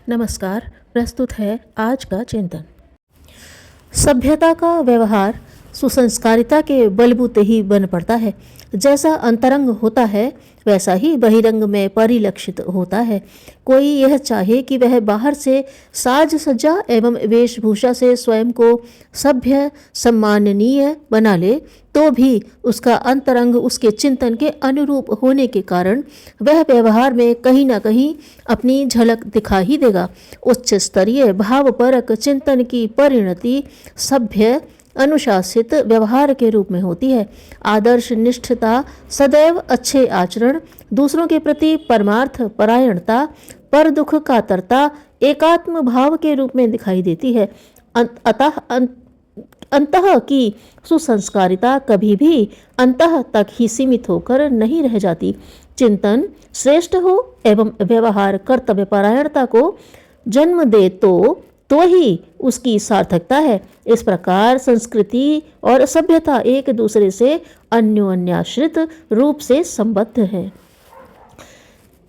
नमस्कार। प्रस्तुत है आज का चिंतन। सभ्यता का व्यवहार सुसंस्कारिता के बलबूते ही बन पड़ता है। जैसा अंतरंग होता है वैसा ही बहिरंग में परिलक्षित होता है। कोई यह चाहे कि वह बाहर से साज सज्जा एवं वेशभूषा से स्वयं को सभ्य सम्माननीय बना ले, तो भी उसका अंतरंग उसके चिंतन के अनुरूप होने के कारण वह व्यवहार में कहीं ना कहीं अपनी झलक दिखा ही देगा। उच्च स्तरीय भावपरक चिंतन की परिणति सभ्य अनुशासित व्यवहार के रूप में होती है। आदर्श निष्ठता, सदैव अच्छे आचरण, दूसरों के प्रति परमार्थ परायणता, पर दुख कातरता एकात्म भाव के रूप में दिखाई देती है। अतः अंतः की सुसंस्कारिता कभी भी अंतः तक ही सीमित होकर नहीं रह जाती। चिंतन श्रेष्ठ हो एवं व्यवहार कर्तव्य परायणता को जन्म दे तो ही उसकी सार्थकता है। इस प्रकार संस्कृति और सभ्यता एक दूसरे से अन्योन्याश्रित रूप से संबद्ध है।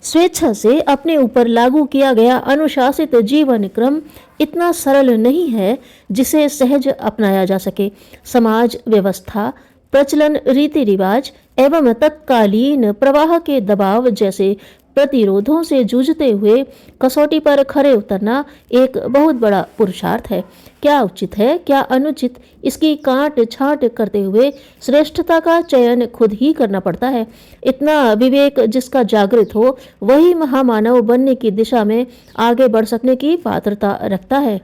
स्वेच्छा से अपने ऊपर लागू किया गया अनुशासित जीवन क्रम इतना सरल नहीं है जिसे सहज अपनाया जा सके। समाज व्यवस्था, प्रचलन, रीति रिवाज एवं तत्कालीन प्रवाह के दबाव जैसे प्रतिरोधों से जूझते हुए कसौटी पर खरे उतरना एक बहुत बड़ा पुरुषार्थ है। क्या उचित है, क्या अनुचित, इसकी काट छांट करते हुए श्रेष्ठता का चयन खुद ही करना पड़ता है। इतना विवेक जिसका जागृत हो वही महामानव बनने की दिशा में आगे बढ़ सकने की पात्रता रखता है।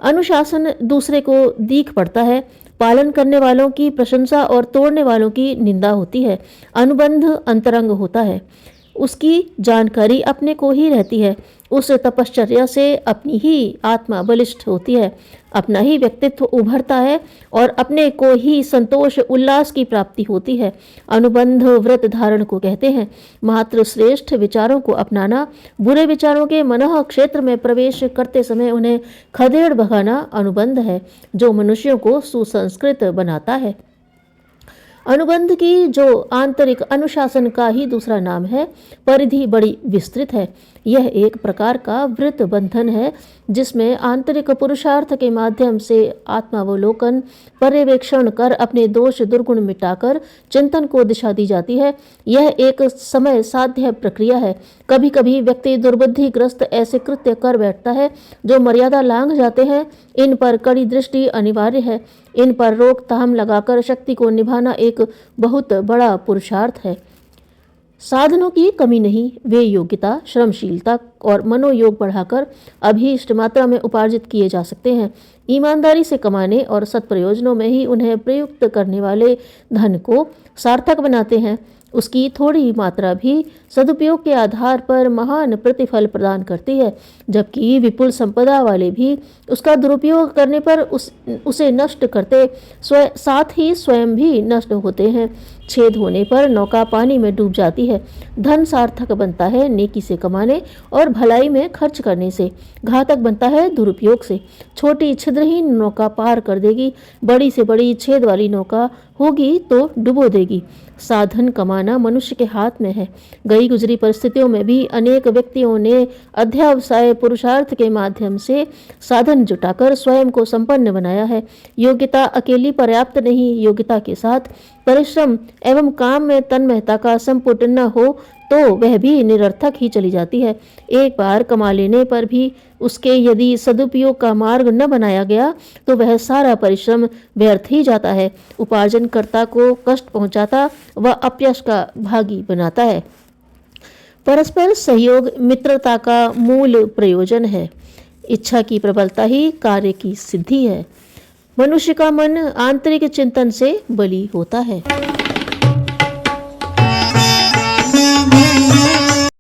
अनुशासन दूसरे को दीख पड़ता है। पालन करने वालों की प्रशंसा और तोड़ने वालों की निंदा होती है। अनुबंध अंतरंग होता है। उसकी जानकारी अपने को ही रहती है। उस तपश्चर्या से अपनी ही आत्मा बलिष्ठ होती है, अपना ही व्यक्तित्व उभरता है और अपने को ही संतोष उल्लास की प्राप्ति होती है। अनुबंध व्रत धारण को कहते हैं। मात्र श्रेष्ठ विचारों को अपनाना, बुरे विचारों के मनः क्षेत्र में प्रवेश करते समय उन्हें खदेड़ भगाना अनुबंध है, जो मनुष्यों को सुसंस्कृत बनाता है। अनुबंध की जो आंतरिक अनुशासन का ही दूसरा नाम है, परिधि बड़ी विस्तृत है। यह एक प्रकार का वृत्त बंधन है जिसमें आंतरिक पुरुषार्थ के माध्यम से आत्मावलोकन पर्यवेक्षण कर अपने दोष दुर्गुण मिटाकर चिंतन को दिशा दी जाती है। यह एक समय साध्य प्रक्रिया है। कभी कभी व्यक्ति दुर्बुद्धिग्रस्त ऐसे कृत्य कर बैठता है जो मर्यादा लांघ जाते हैं। इन पर कड़ी दृष्टि अनिवार्य है। इन पर रोकथाम लगाकर शक्ति को निभाना एक बहुत बड़ा पुरुषार्थ है। साधनों की कमी नहीं, वे योग्यता, श्रमशीलता और मनोयोग बढ़ाकर अभीष्ट मात्रा में उपार्जित किए जा सकते हैं। ईमानदारी से कमाने और सत्प्रयोजनों में ही उन्हें प्रयुक्त करने वाले धन को सार्थक बनाते हैं। उसकी थोड़ी मात्रा भी सदुपयोग के आधार पर महान प्रतिफल प्रदान करती है, जबकि विपुल संपदा वाले भी उसका दुरुपयोग करने पर उसे नष्ट करते साथ ही स्वयं भी नष्ट होते हैं। छेद होने पर नौका पानी में डूब जाती है। धन सार्थक बनता है नेकी से कमाने और भलाई में खर्च करने से, घातक बनता है दुरुपयोग से। छोटी छिद्रहीन नौका पार कर देगी, बड़ी से बड़ी छेद वाली नौका होगी तो डुबो देगी। साधन कमाना मनुष्य के हाथ में है। गई गुजरी परिस्थितियों में भी अनेक व्यक्तियों ने अध्यवसाय पुरुषार्थ के माध्यम से साधन जुटाकर स्वयं को संपन्न बनाया है। योग्यता अकेली पर्याप्त नहीं, योग्यता के साथ परिश्रम एवं काम में तन्मयता का संपुट न हो तो वह भी निरर्थक ही चली जाती है। एक बार कमा लेने पर भी उसके यदि सदुपयोग का मार्ग न बनाया गया तो वह सारा परिश्रम व्यर्थ ही जाता है, उपार्जनकर्ता को कष्ट पहुंचाता व अपयश का भागी बनाता है। परस्पर सहयोग मित्रता का मूल प्रयोजन है। इच्छा की प्रबलता ही कार्य की सिद्धि है। मनुष्य का मन आंतरिक चिंतन से बली होता है।